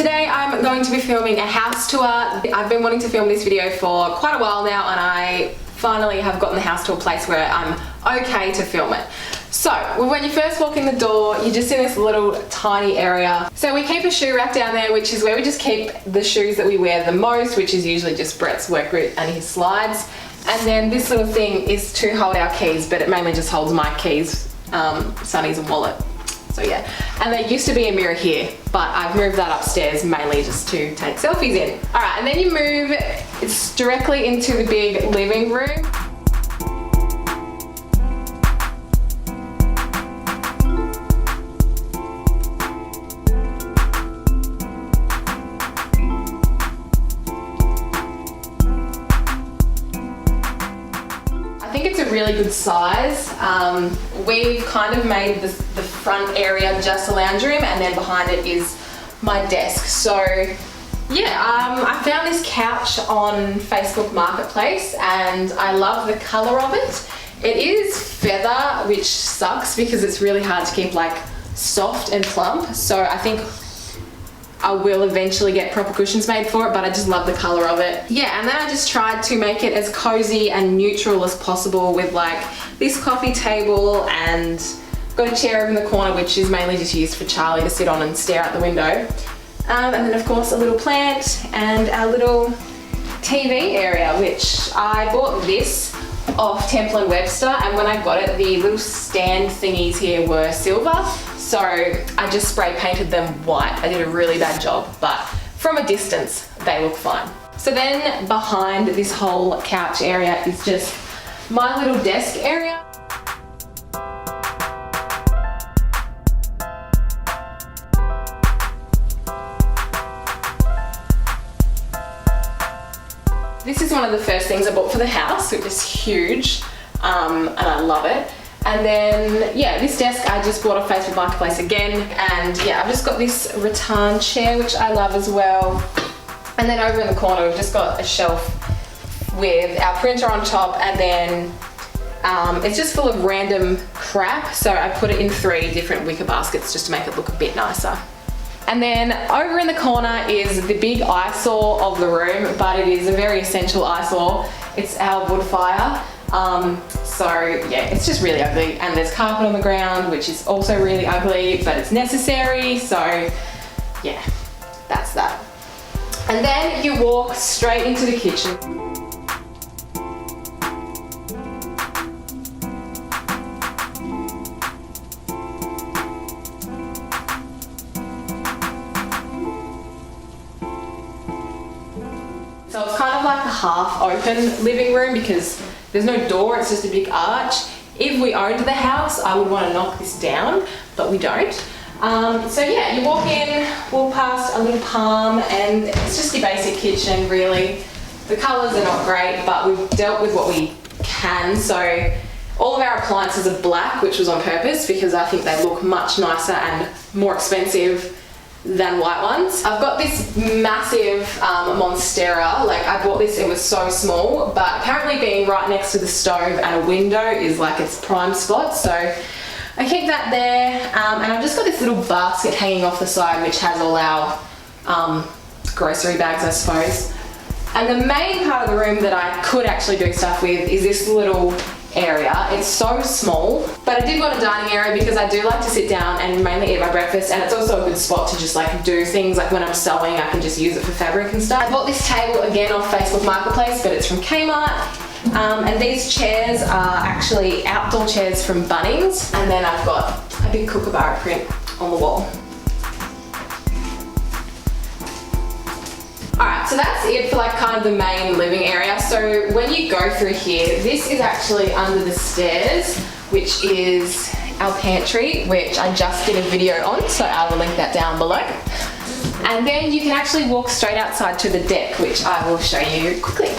today I'm going to be filming a house tour. I've been wanting to film this video for quite a while now, and I finally have gotten the house to a place where I'm okay to film it. So when you first walk in the door, you're just in this little tiny area. So we keep a shoe rack down there, which is where we just keep the shoes that we wear the most, which is usually just Brett's work boot and his slides. And then this little thing is to hold our keys, but it mainly just holds my keys, Sunny's and wallet. So yeah, and there used to be a mirror here, but I've moved that upstairs mainly just to take selfies in. All right, and then you move, it's directly into the big living room. I think it's a really good size. We've kind of made the front area just a lounge room, and then behind it is my desk. So yeah, I found this couch on Facebook Marketplace and I love the color of it. It is feather, which sucks because it's really hard to keep like soft and plump. So I think I will eventually get proper cushions made for it, but I just love the color of it. Yeah, and then I just tried to make it as cozy and neutral as possible with like this coffee table, and got a chair over in the corner which is mainly just used for Charlie to sit on and stare out the window. And then of course a little plant and our little TV area, which I bought this off Temple & Webster, and when I got it the little stand thingies here were silver, so I just spray painted them white. I did a really bad job, but from a distance they look fine. So then behind this whole couch area is just my little desk area. This is one of the first things I bought for the house, which is huge, and I love it. And then, yeah, this desk I just bought off Facebook Marketplace again, and yeah, I've just got this rattan chair, which I love as well. And then over in the corner, we've just got a shelf with our printer on top, and then it's just full of random crap, so I put it in 3 different wicker baskets just to make it look a bit nicer. And then over in the corner is the big eyesore of the room, but it is a very essential eyesore. It's our wood fire. So yeah, it's just really ugly, and there's carpet on the ground, which is also really ugly, but it's necessary. So yeah, that's that. And then you walk straight into the kitchen. So it's kind of like a half open living room because there's no door, it's just a big arch. If we owned the house, I would want to knock this down, but we don't. So yeah, you walk in, walk past a little palm, and it's just your basic kitchen really. The colours are not great, but we've dealt with what we can. So all of our appliances are black, which was on purpose because I think they look much nicer and more expensive than white ones. I've got this massive Monstera. Like I bought this, it was so small, but apparently being right next to the stove and a window is like its prime spot, so I keep that there. And I've just got this little basket hanging off the side which has all our grocery bags, I suppose. And the main part of the room that I could actually do stuff with is this little area. It's so small, but I did want a dining area because I do like to sit down and mainly eat my breakfast, and it's also a good spot to just like do things like when I'm sewing I can just use it for fabric and stuff. I bought this table again off Facebook Marketplace, but it's from Kmart, and these chairs are actually outdoor chairs from Bunnings, and then I've got a big kookaburra print on the wall. Alright, so that's it for like kind of the main living area. So when you go through here, this is actually under the stairs, which is our pantry, which I just did a video on, so I will link that down below. And then you can actually walk straight outside to the deck, which I will show you quickly.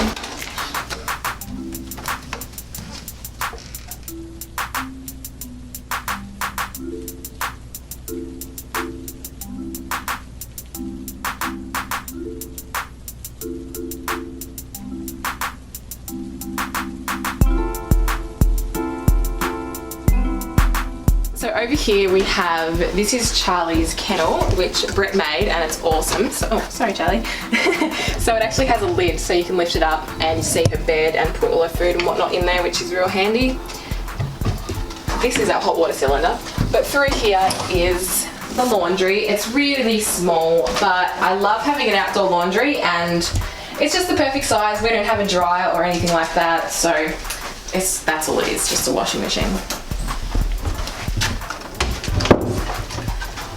over here we have, this is Charlie's kennel, which Brett made, and it's awesome. So, oh, sorry Charlie. So it actually has a lid so you can lift it up and see her bed and put all her food and whatnot in there, which is real handy. This is our hot water cylinder. But through here is the laundry. It's really small, but I love having an outdoor laundry, and it's just the perfect size. We don't have a dryer or anything like that, so that's all it is, just a washing machine.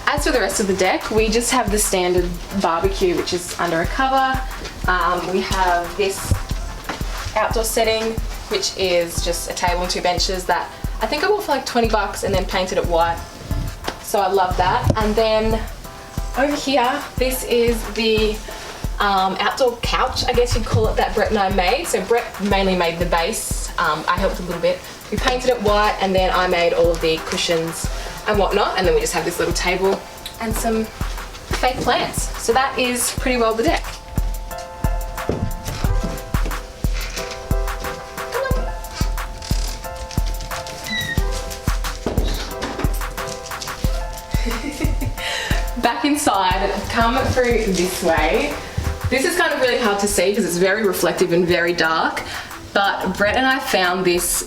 As for the rest of the deck, we just have the standard barbecue, which is under a cover. We have this outdoor setting, which is just a table and 2 benches that I think I bought for like 20 bucks and then painted it white. So I love that. And then over here, this is the outdoor couch, I guess you'd call it, that Brett and I made. So Brett mainly made the base. I helped a little bit. We painted it white, and then I made all of the cushions and whatnot, and then we just have this little table and some fake plants. So that is pretty well the deck. Back inside, come through this way. This is kind of really hard to see because it's very reflective and very dark, but Brett and I found this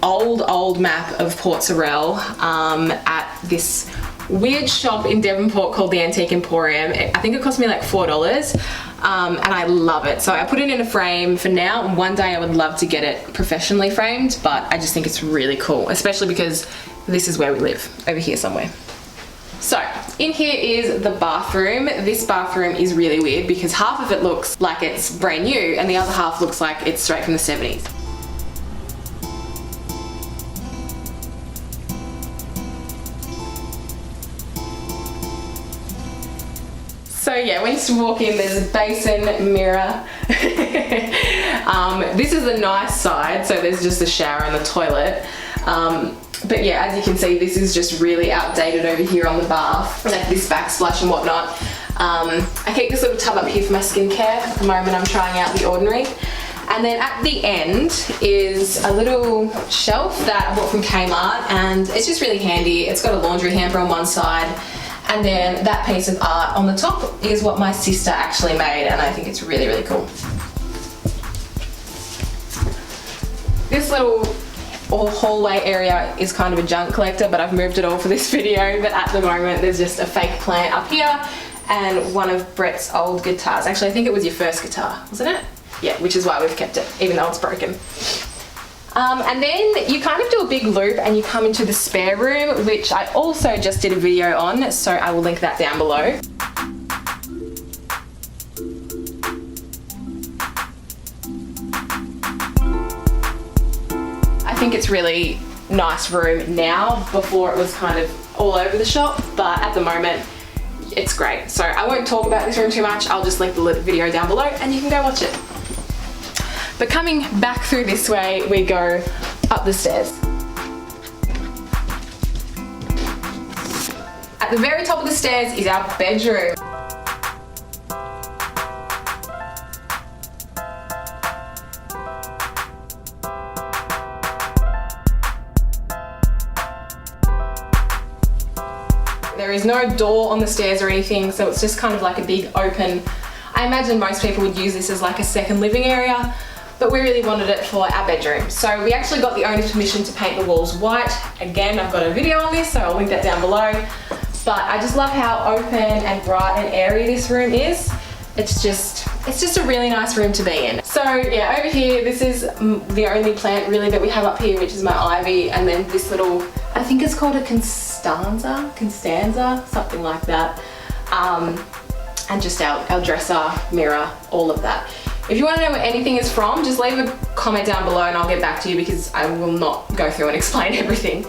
old map of Port Sorell at this weird shop in Devonport called the Antique Emporium. I think it cost me like $4, and I love it. So I put it in a frame for now, and one day I would love to get it professionally framed, but I just think it's really cool, especially because this is where we live, over here somewhere. So, in here is the bathroom. This bathroom is really weird because half of it looks like it's brand new and the other half looks like it's straight from the 70s. So yeah, when you walk in, there's a basin, mirror. This is the nice side, so there's just a shower and the toilet. But yeah, as you can see, this is just really outdated over here on the bath. Like this backsplash and whatnot. I keep this little tub up here for my skincare. At the moment I'm trying out The Ordinary. And then at the end is a little shelf that I bought from Kmart, and it's just really handy. It's got a laundry hamper on one side, and then that piece of art on the top is what my sister actually made, and I think it's really, really cool. This little hallway area is kind of a junk collector, but I've moved it all for this video. But at the moment there's just a fake plant up here and one of Brett's old guitars. Actually, I think it was your first guitar, wasn't it? Yeah, which is why we've kept it, even though it's broken. And then you kind of do a big loop and you come into the spare room, which I also just did a video on, so I will link that down below. I think it's really nice room now. Before it was kind of all over the shop, but at the moment it's great. So I won't talk about this room too much. I'll just link the video down below and you can go watch it. But coming back through this way, we go up the stairs. At the very top of the stairs is our bedroom. There is no door on the stairs or anything, so it's just kind of like a big open. I imagine most people would use this as like a second living area, but we really wanted it for our bedroom. So we actually got the owner's permission to paint the walls white. Again, I've got a video on this, so I'll link that down below. But I just love how open and bright and airy this room is. It's just a really nice room to be in. So yeah, over here, this is the only plant really that we have up here, which is my ivy, and then this little, I think it's called a Constanza, something like that. And just our dresser, mirror, all of that. If you want to know where anything is from, just leave a comment down below and I'll get back to you, because I will not go through and explain everything.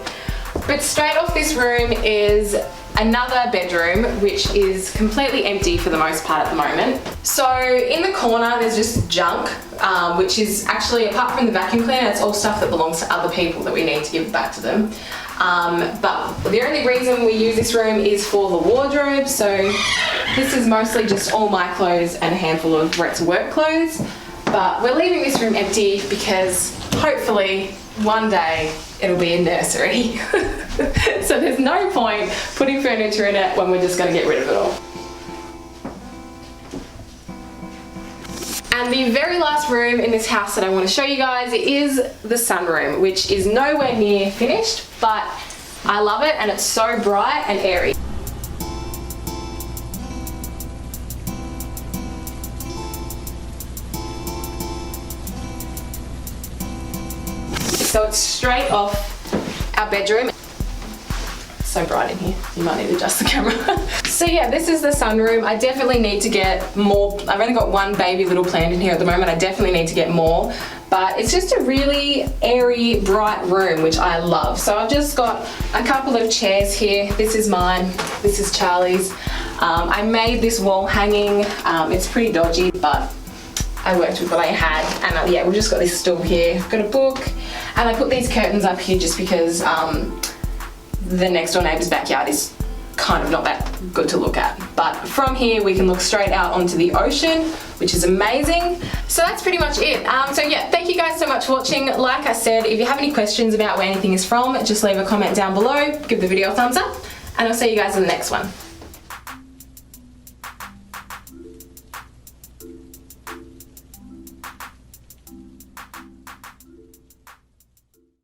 But straight off this room is another bedroom, which is completely empty for the most part at the moment. So in the corner there's just junk, which is actually, apart from the vacuum cleaner, it's all stuff that belongs to other people that we need to give back to them. But the only reason we use this room is for the wardrobe. So this is mostly just all my clothes and a handful of Brett's work clothes. But we're leaving this room empty because hopefully one day it'll be a nursery. So there's no point putting furniture in it when we're just going to get rid of it all. And the very last room in this house that I want to show you guys is the sunroom, which is nowhere near finished, but I love it and it's so bright and airy. So it's straight off our bedroom. So bright in here, you might need to adjust the camera. So yeah, this is the sunroom. I definitely need to get more. I've only got one baby little plant in here at the moment. I definitely need to get more, but it's just a really airy, bright room, which I love. So I've just got a couple of chairs here. This is mine, this is Charlie's. I made this wall hanging. It's pretty dodgy, but I worked with what I had, and yeah, we've just got this stool here. I've got a book, and I put these curtains up here just because the next door neighbour's backyard is kind of not that good to look at. But from here we can look straight out onto the ocean, which is amazing. So that's pretty much it. So yeah, thank you guys so much for watching. Like I said, if you have any questions about where anything is from, just leave a comment down below, give the video a thumbs up, and I'll see you guys in the next one.